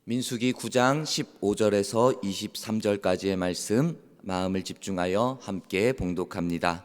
민수기 9장 15절에서 23절까지의 말씀 마음을 집중하여 함께 봉독합니다.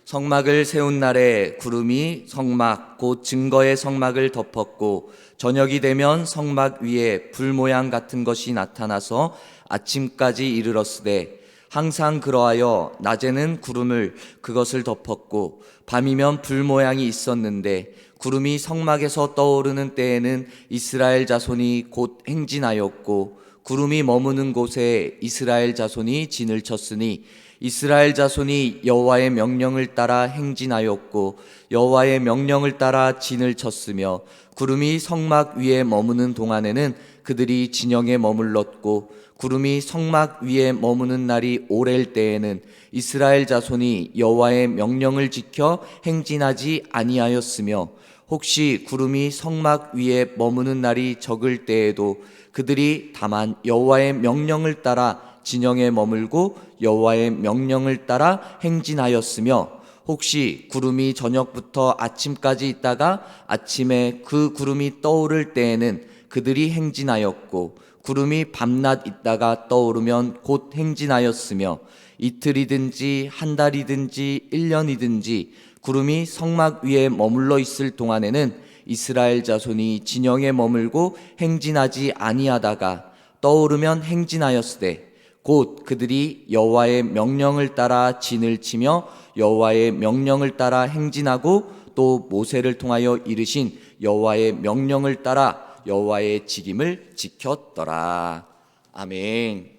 성막을 세운 날에 구름이 성막 곧 증거의 성막을 덮었고 저녁이 되면 성막 위에 불 모양 같은 것이 나타나서 아침까지 이르렀으되 항상 그러하여 낮에는 구름을 그것을 덮었고 밤이면 불 모양이 있었는데 구름이 성막에서 떠오르는 때에는 이스라엘 자손이 곧 행진하였고 구름이 머무는 곳에 이스라엘 자손이 진을 쳤으니 이스라엘 자손이 여호와의 명령을 따라 행진하였고 여호와의 명령을 따라 진을 쳤으며 구름이 성막 위에 머무는 동안에는 그들이 진영에 머물렀고 구름이 성막 위에 머무는 날이 오랠 때에는 이스라엘 자손이 여호와의 명령을 지켜 행진하지 아니하였으며 혹시 구름이 성막 위에 머무는 날이 적을 때에도 그들이 다만 여호와의 명령을 따라 진영에 머물고 여호와의 명령을 따라 행진하였으며 혹시 구름이 저녁부터 아침까지 있다가 아침에 그 구름이 떠오를 때에는 그들이 행진하였고 구름이 밤낮 있다가 떠오르면 곧 행진하였으며 이틀이든지 한 달이든지 1년이든지 구름이 성막 위에 머물러 있을 동안에는 이스라엘 자손이 진영에 머물고 행진하지 아니하다가 떠오르면 행진하였으되 곧 그들이 여호와의 명령을 따라 진을 치며 여호와의 명령을 따라 행진하고 또 모세를 통하여 이르신 여호와의 명령을 따라 여호와의 직임을 지켰더라. 아멘.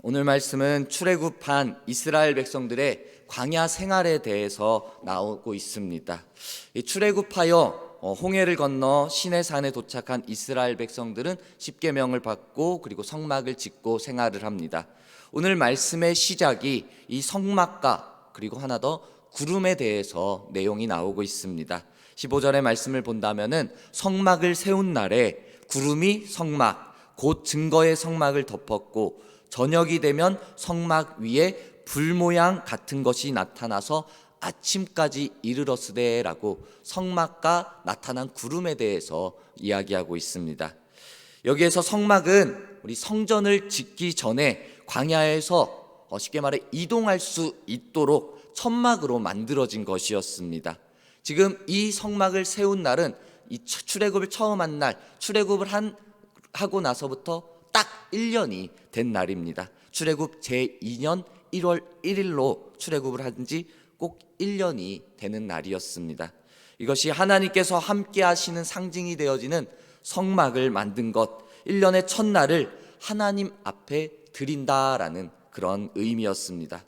오늘 말씀은 출애굽한 이스라엘 백성들의 광야 생활에 대해서 나오고 있습니다. 출애굽하여 홍해를 건너 시내산에 도착한 이스라엘 백성들은 십계명을 받고 그리고 성막을 짓고 생활을 합니다. 오늘 말씀의 시작이 이 성막과 그리고 하나 더 구름에 대해서 내용이 나오고 있습니다. 15절의 말씀을 본다면은 성막을 세운 날에 구름이 성막 곧 증거의 성막을 덮었고 저녁이 되면 성막 위에 불 모양 같은 것이 나타나서 아침까지 이르렀으되라고 성막과 나타난 구름에 대해서 이야기하고 있습니다. 여기에서 성막은 우리 성전을 짓기 전에 광야에서 쉽게 말해 이동할 수 있도록 천막으로 만들어진 것이었습니다. 지금 이 성막을 세운 날은 이 출애굽을 처음 한 날, 출애굽을 하고 나서부터 딱 1년이 된 날입니다. 출애굽 제2년 1월 1일로 출애굽을 한 지 꼭 1년이 되는 날이었습니다. 이것이 하나님께서 함께 하시는 상징이 되어지는 성막을 만든 것, 1년의 첫날을 하나님 앞에 드린다라는 그런 의미였습니다.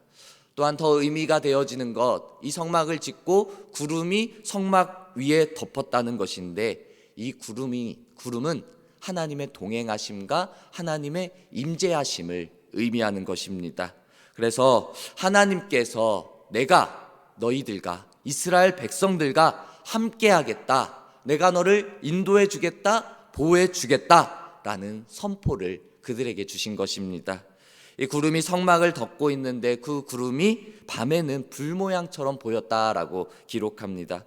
또한 더 의미가 되어지는 것, 이 성막을 짓고 구름이 성막 위에 덮었다는 것인데 이 구름은 하나님의 동행하심과 하나님의 임재하심을 의미하는 것입니다. 그래서 하나님께서 내가 너희들과 이스라엘 백성들과 함께 하겠다, 내가 너를 인도해 주겠다, 보호해 주겠다라는 선포를 그들에게 주신 것입니다. 이 구름이 성막을 덮고 있는데 그 구름이 밤에는 불 모양처럼 보였다라고 기록합니다.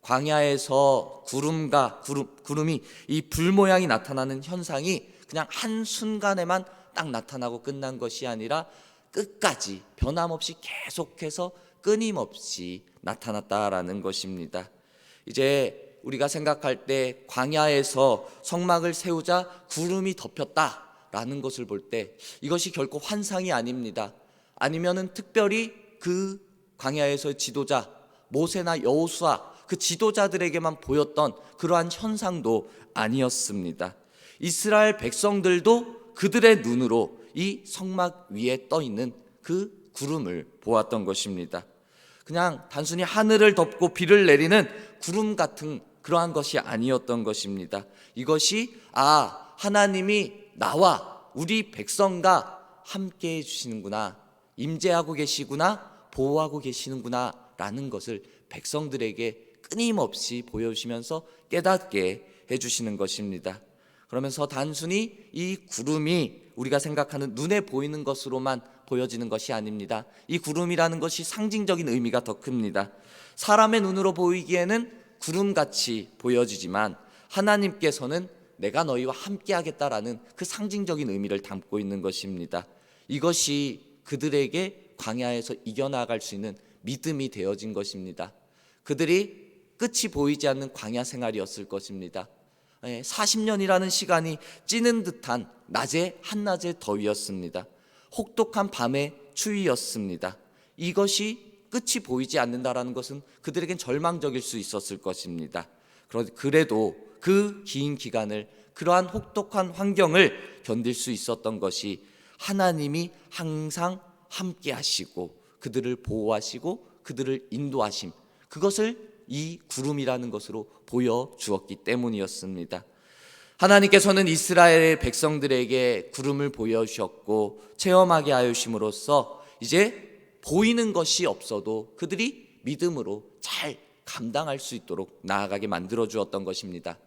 광야에서 구름이 이 불 모양이 나타나는 현상이 그냥 한순간에만 딱 나타나고 끝난 것이 아니라 끝까지 변함없이 계속해서 끊임없이 나타났다라는 것입니다. 이제 우리가 생각할 때 광야에서 성막을 세우자 구름이 덮였다라는 것을 볼 때 이것이 결코 환상이 아닙니다. 아니면은 특별히 그 광야에서 지도자 모세나 여호수아 그 지도자들에게만 보였던 그러한 현상도 아니었습니다. 이스라엘 백성들도 그들의 눈으로 이 성막 위에 떠 있는 그 구름을 보았던 것입니다. 그냥 단순히 하늘을 덮고 비를 내리는 구름 같은 그러한 것이 아니었던 것입니다. 이것이 하나님이 나와 우리 백성과 함께 해주시는구나, 임재하고 계시구나, 보호하고 계시는구나 라는 것을 백성들에게 끊임없이 보여주시면서 깨닫게 해주시는 것입니다. 그러면서 단순히 이 구름이 우리가 생각하는 눈에 보이는 것으로만 보여지는 것이 아닙니다. 이 구름이라는 것이 상징적인 의미가 더 큽니다. 사람의 눈으로 보이기에는 구름같이 보여지지만 하나님께서는 내가 너희와 함께 하겠다라는 그 상징적인 의미를 담고 있는 것입니다. 이것이 그들에게 광야에서 이겨나갈 수 있는 믿음이 되어진 것입니다. 그들이 끝이 보이지 않는 광야 생활이었을 것입니다. 40년이라는 시간이 찌는 듯한 낮의 한낮의 더위였습니다. 혹독한 밤의 추위였습니다. 이것이 끝이 보이지 않는다라는 것은 그들에겐 절망적일 수 있었을 것입니다. 그래도 그 긴 기간을, 그러한 혹독한 환경을 견딜 수 있었던 것이 하나님이 항상 함께 하시고 그들을 보호하시고 그들을 인도하심, 그것을 이 구름이라는 것으로 보여주었기 때문이었습니다. 하나님께서는 이스라엘 백성들에게 구름을 보여주셨고 체험하게 하심으로써 이제 보이는 것이 없어도 그들이 믿음으로 잘 감당할 수 있도록 나아가게 만들어 주었던 것입니다.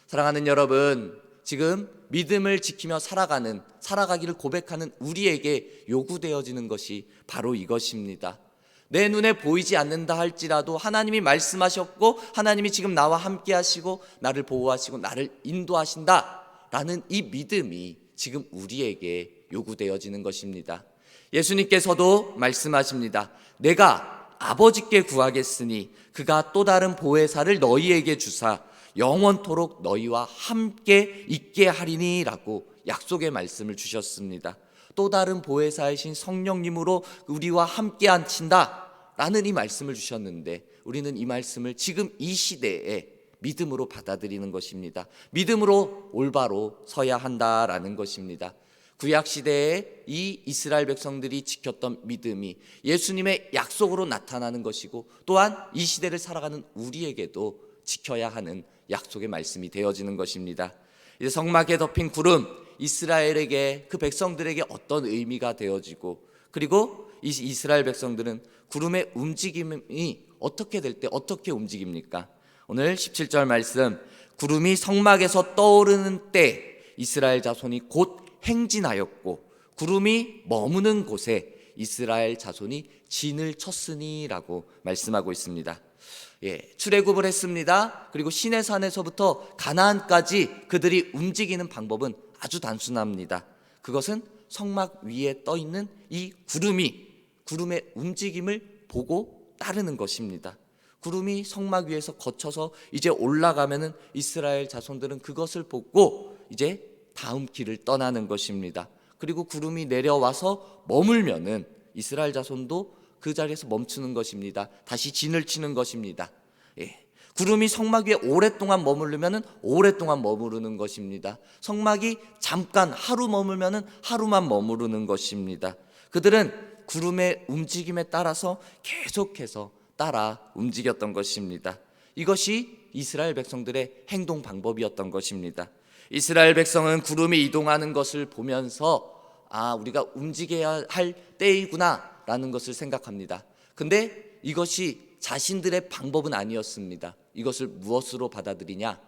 사랑하는 여러분, 지금 믿음을 지키며 살아가기를 고백하는 우리에게 요구되어지는 것이 바로 이것입니다. 내 눈에 보이지 않는다 할지라도 하나님이 말씀하셨고 하나님이 지금 나와 함께 하시고 나를 보호하시고 나를 인도하신다라는 이 믿음이 지금 우리에게 요구되어지는 것입니다. 예수님께서도 말씀하십니다. 내가 아버지께 구하겠으니 그가 또 다른 보혜사를 너희에게 주사 영원토록 너희와 함께 있게 하리니 라고 약속의 말씀을 주셨습니다. 또 다른 보혜사이신 성령님으로 우리와 함께 하신다 라는 이 말씀을 주셨는데, 우리는 이 말씀을 지금 이 시대에 믿음으로 받아들이는 것입니다. 믿음으로 올바로 서야 한다라는 것입니다. 구약시대에 이 이스라엘 백성들이 지켰던 믿음이 예수님의 약속으로 나타나는 것이고, 또한 이 시대를 살아가는 우리에게도 지켜야 하는 약속의 말씀이 되어지는 것입니다. 이제 성막에 덮인 구름, 이스라엘에게, 그 백성들에게 어떤 의미가 되어지고, 그리고 이 이스라엘 백성들은 구름의 움직임이 어떻게 될 때 어떻게 움직입니까? 오늘 17절 말씀, 구름이 성막에서 떠오르는 때 이스라엘 자손이 곧 행진하였고 구름이 머무는 곳에 이스라엘 자손이 진을 쳤으니 라고 말씀하고 있습니다. 출애굽을 했습니다. 그리고 시내산에서부터 가나안까지 그들이 움직이는 방법은 아주 단순합니다. 그것은 성막 위에 떠 있는 이 구름의 움직임을 보고 따르는 것입니다. 구름이 성막 위에서 거쳐서 이제 올라가면은 이스라엘 자손들은 그것을 보고 이제 다음 길을 떠나는 것입니다. 그리고 구름이 내려와서 머물면은 이스라엘 자손도 그 자리에서 멈추는 것입니다. 다시 진을 치는 것입니다. 구름이 성막 위에 오랫동안 머무르면은 오랫동안 머무르는 것입니다. 성막이 잠깐 하루 머물면은 하루만 머무르는 것입니다. 그들은 구름의 움직임에 따라서 계속해서 따라 움직였던 것입니다. 이것이 이스라엘 백성들의 행동 방법이었던 것입니다. 이스라엘 백성은 구름이 이동하는 것을 보면서 우리가 움직여야 할 때이구나 라는 것을 생각합니다. 근데 이것이 자신들의 방법은 아니었습니다. 이것을 무엇으로 받아들이냐?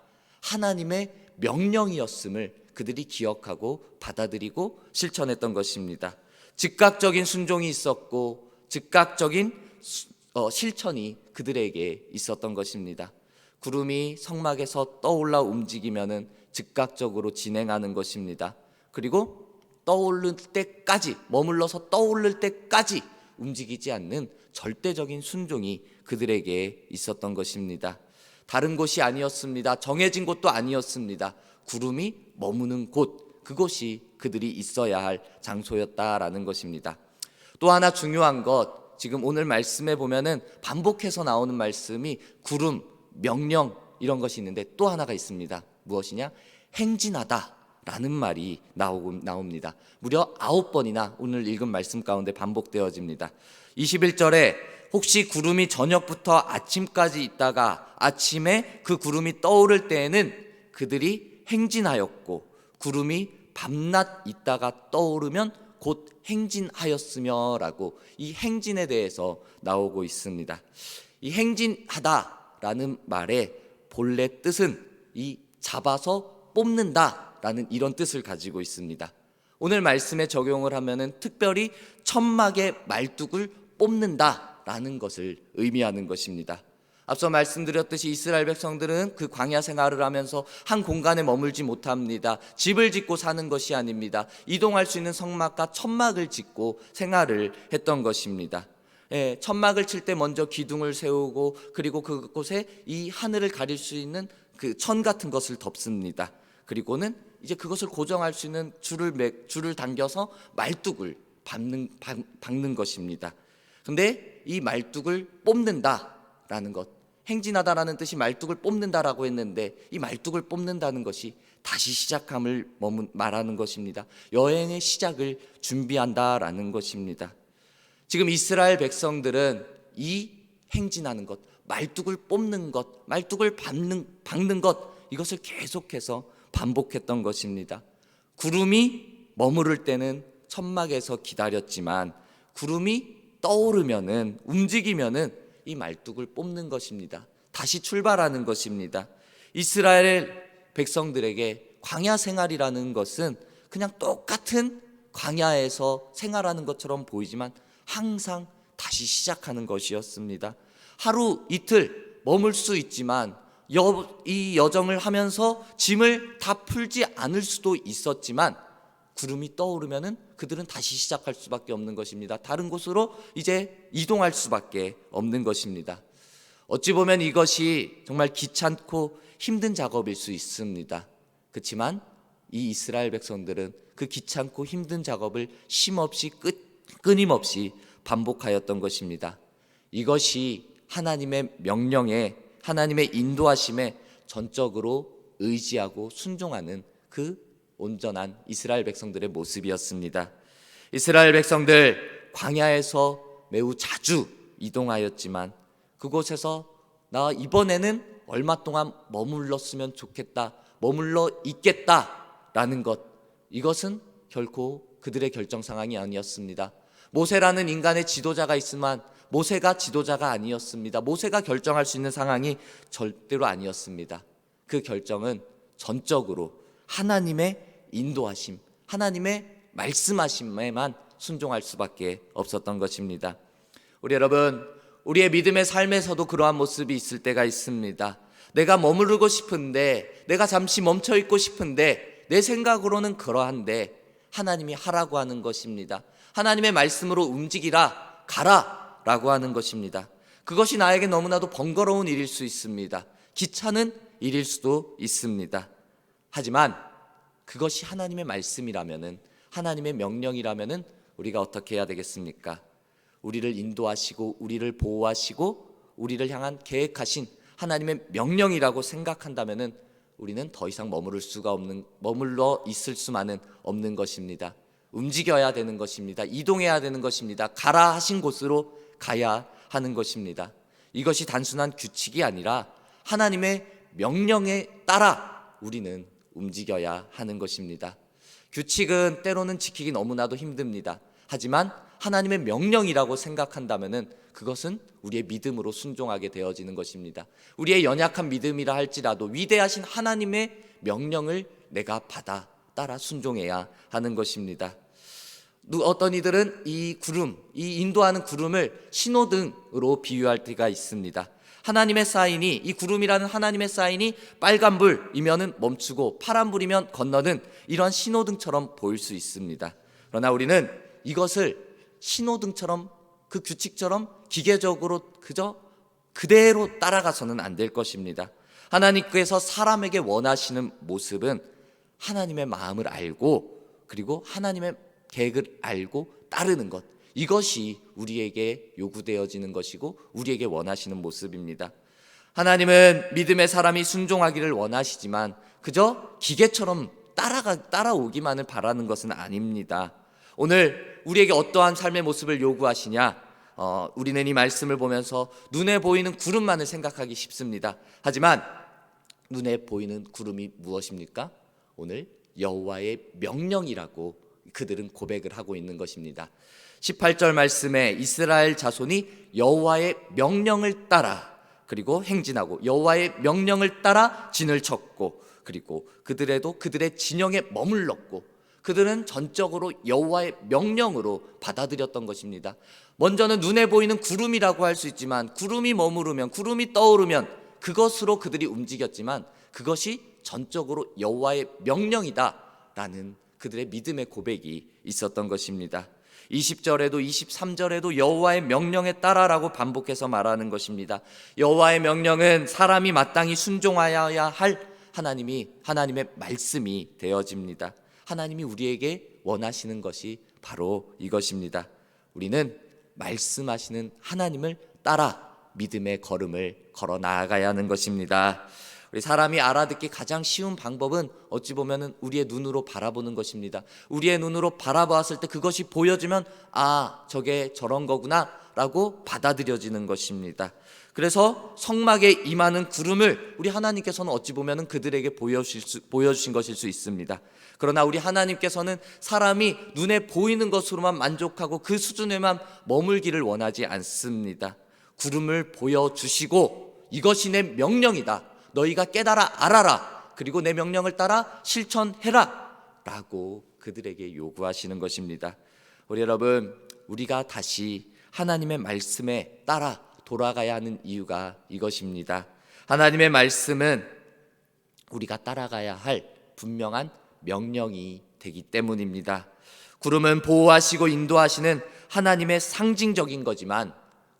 하나님의 명령이었음을 그들이 기억하고 받아들이고 실천했던 것입니다. 즉각적인 순종이 있었고 즉각적인 실천이 그들에게 있었던 것입니다. 구름이 성막에서 떠올라 움직이면은 즉각적으로 진행하는 것입니다. 그리고 떠오를 때까지, 머물러서 떠오를 때까지 움직이지 않는 절대적인 순종이 그들에게 있었던 것입니다. 다른 곳이 아니었습니다. 정해진 곳도 아니었습니다. 구름이 머무는 곳, 그곳이 그들이 있어야 할 장소였다라는 것입니다. 또 하나 중요한 것, 지금 오늘 말씀에 보면은 반복해서 나오는 말씀이 구름, 명령 이런 것이 있는데 또 하나가 있습니다. 무엇이냐? 행진하다라는 말이 나옵니다. 무려 9번이나 오늘 읽은 말씀 가운데 반복되어집니다. 21절에 혹시 구름이 저녁부터 아침까지 있다가 아침에 그 구름이 떠오를 때에는 그들이 행진하였고 구름이 밤낮 있다가 떠오르면 곧 행진하였으며 라고 이 행진에 대해서 나오고 있습니다. 이 행진하다라는 말의 본래 뜻은 이 잡아서 뽑는다라는 이런 뜻을 가지고 있습니다. 오늘 말씀에 적용을 하면은 특별히 천막의 말뚝을 뽑는다라는 것을 의미하는 것입니다. 앞서 말씀드렸듯이 이스라엘 백성들은 그 광야 생활을 하면서 한 공간에 머물지 못합니다. 집을 짓고 사는 것이 아닙니다. 이동할 수 있는 성막과 천막을 짓고 생활을 했던 것입니다. 천막을 칠 때 먼저 기둥을 세우고, 그리고 그곳에 이 하늘을 가릴 수 있는 그 천 같은 것을 덮습니다. 그리고는 이제 그것을 고정할 수 있는 줄을 당겨서 말뚝을 박는 것입니다. 근데 이 말뚝을 뽑는다라는 것, 행진하다라는 뜻이 말뚝을 뽑는다라고 했는데, 이 말뚝을 뽑는다는 것이 다시 시작함을 말하는 것입니다. 여행의 시작을 준비한다라는 것입니다. 지금 이스라엘 백성들은 이 행진하는 것, 말뚝을 뽑는 것, 말뚝을 박는 것, 이것을 계속해서 반복했던 것입니다. 구름이 머무를 때는 천막에서 기다렸지만, 구름이 떠오르면은, 움직이면은 이 말뚝을 뽑는 것입니다. 다시 출발하는 것입니다. 이스라엘 백성들에게 광야 생활이라는 것은 그냥 똑같은 광야에서 생활하는 것처럼 보이지만 항상 다시 시작하는 것이었습니다. 하루 이틀 머물 수 있지만 이 여정을 하면서 짐을 다 풀지 않을 수도 있었지만, 구름이 떠오르면은 그들은 다시 시작할 수밖에 없는 것입니다. 다른 곳으로 이제 이동할 수밖에 없는 것입니다. 어찌 보면 이것이 정말 귀찮고 힘든 작업일 수 있습니다. 그렇지만 이 이스라엘 백성들은 그 귀찮고 힘든 작업을 쉼없이 끊임없이 반복하였던 것입니다. 이것이 하나님의 명령에, 하나님의 인도하심에 전적으로 의지하고 순종하는 그 온전한 이스라엘 백성들의 모습이었습니다. 이스라엘 백성들 광야에서 매우 자주 이동하였지만, 그곳에서 나 이번에는 얼마 동안 머물렀으면 좋겠다, 머물러 있겠다라는 것, 이것은 결코 그들의 결정 상황이 아니었습니다. 모세라는 인간의 지도자가 있지만 모세가 지도자가 아니었습니다. 모세가 결정할 수 있는 상황이 절대로 아니었습니다. 그 결정은 전적으로 하나님의 인도하심, 하나님의 말씀하심에만 순종할 수밖에 없었던 것입니다. 우리 여러분, 우리의 믿음의 삶에서도 그러한 모습이 있을 때가 있습니다. 내가 머무르고 싶은데, 내가 잠시 멈춰 있고 싶은데, 내 생각으로는 그러한데 하나님이 하라고 하는 것입니다. 하나님의 말씀으로 움직이라, 가라 라고 하는 것입니다. 그것이 나에게 너무나도 번거로운 일일 수 있습니다. 귀찮은 일일 수도 있습니다. 하지만 그것이 하나님의 말씀이라면은, 하나님의 명령이라면은 우리가 어떻게 해야 되겠습니까? 우리를 인도하시고 우리를 보호하시고 우리를 향한 계획하신 하나님의 명령이라고 생각한다면은 우리는 더 이상 머물러 있을 수만은 없는 것입니다. 움직여야 되는 것입니다. 이동해야 되는 것입니다. 가라 하신 곳으로 가야 하는 것입니다. 이것이 단순한 규칙이 아니라 하나님의 명령에 따라 우리는 움직여야 하는 것입니다. 규칙은 때로는 지키기 너무나도 힘듭니다. 하지만 하나님의 명령이라고 생각한다면은 그것은 우리의 믿음으로 순종하게 되어지는 것입니다. 우리의 연약한 믿음이라 할지라도 위대하신 하나님의 명령을 내가 받아 따라 순종해야 하는 것입니다. 어떤 이들은 이 인도하는 구름을 신호등으로 비유할 때가 있습니다. 하나님의 사인이, 이 구름이라는 하나님의 사인이 빨간불이면 멈추고 파란불이면 건너는 이런 신호등처럼 보일 수 있습니다. 그러나 우리는 이것을 신호등처럼, 그 규칙처럼 기계적으로 그대로 따라가서는 안 될 것입니다. 하나님께서 사람에게 원하시는 모습은 하나님의 마음을 알고, 그리고 하나님의 계획을 알고 따르는 것, 이것이 우리에게 요구되어지는 것이고 우리에게 원하시는 모습입니다. 하나님은 믿음의 사람이 순종하기를 원하시지만 그저 기계처럼 따라오기만을 바라는 것은 아닙니다. 오늘 우리에게 어떠한 삶의 모습을 요구하시냐? 우리는 이 말씀을 보면서 눈에 보이는 구름만을 생각하기 쉽습니다. 하지만 눈에 보이는 구름이 무엇입니까? 오늘 여호와의 명령이라고 그들은 고백을 하고 있는 것입니다. 18절 말씀에 이스라엘 자손이 여호와의 명령을 따라, 그리고 행진하고 여호와의 명령을 따라 진을 쳤고, 그리고 그들의 진영에 머물렀고, 그들은 전적으로 여호와의 명령으로 받아들였던 것입니다. 먼저는 눈에 보이는 구름이라고 할 수 있지만 구름이 머무르면, 구름이 떠오르면 그것으로 그들이 움직였지만 그것이 전적으로 여호와의 명령이다라는 그들의 믿음의 고백이 있었던 것입니다. 20절에도 23절에도 여호와의 명령에 따라라고 반복해서 말하는 것입니다. 여호와의 명령은 사람이 마땅히 순종하여야 할 하나님의 말씀이 되어집니다. 하나님이 우리에게 원하시는 것이 바로 이것입니다. 우리는 말씀하시는 하나님을 따라 믿음의 걸음을 걸어 나아가야 하는 것입니다. 우리 사람이 알아듣기 가장 쉬운 방법은 어찌 보면 우리의 눈으로 바라보는 것입니다. 우리의 눈으로 바라보았을 때 그것이 보여지면 저게 저런 거구나 라고 받아들여지는 것입니다. 그래서 성막에 임하는 구름을 우리 하나님께서는 어찌 보면 그들에게 보여주신 것일 수 있습니다. 그러나 우리 하나님께서는 사람이 눈에 보이는 것으로만 만족하고 그 수준에만 머물기를 원하지 않습니다. 구름을 보여주시고 이것이 내 명령이다, 너희가 깨달아 알아라, 그리고 내 명령을 따라 실천해라 라고 그들에게 요구하시는 것입니다. 우리 여러분, 우리가 다시 하나님의 말씀에 따라 돌아가야 하는 이유가 이것입니다. 하나님의 말씀은 우리가 따라가야 할 분명한 명령이 되기 때문입니다. 구름은 보호하시고 인도하시는 하나님의 상징적인 거지만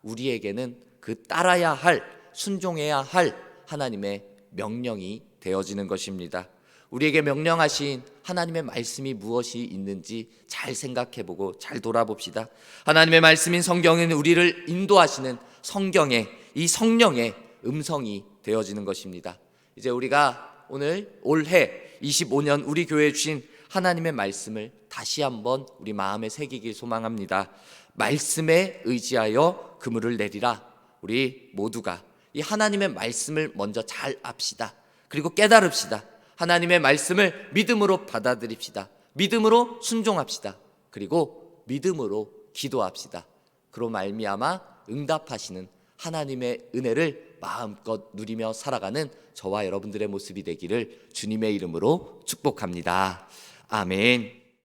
우리에게는 그 따라야 할, 순종해야 할 하나님의 명령이 되어지는 것입니다. 우리에게 명령하신 하나님의 말씀이 무엇이 있는지 잘 생각해보고 잘 돌아봅시다. 하나님의 말씀인 성경은 우리를 인도하시는 성경의 이 성령의 음성이 되어지는 것입니다. 이제 우리가 오늘 올해 25년 우리 교회에 주신 하나님의 말씀을 다시 한번 우리 마음에 새기길 소망합니다. 말씀에 의지하여 그물을 내리라. 우리 모두가 이 하나님의 말씀을 먼저 잘 압시다. 그리고 깨달읍시다. 하나님의 말씀을 믿음으로 받아들입시다. 믿음으로 순종합시다. 그리고 믿음으로 기도합시다. 그로 말미암아 응답하시는 하나님의 은혜를 마음껏 누리며 살아가는 저와 여러분들의 모습이 되기를 주님의 이름으로 축복합니다. 아멘.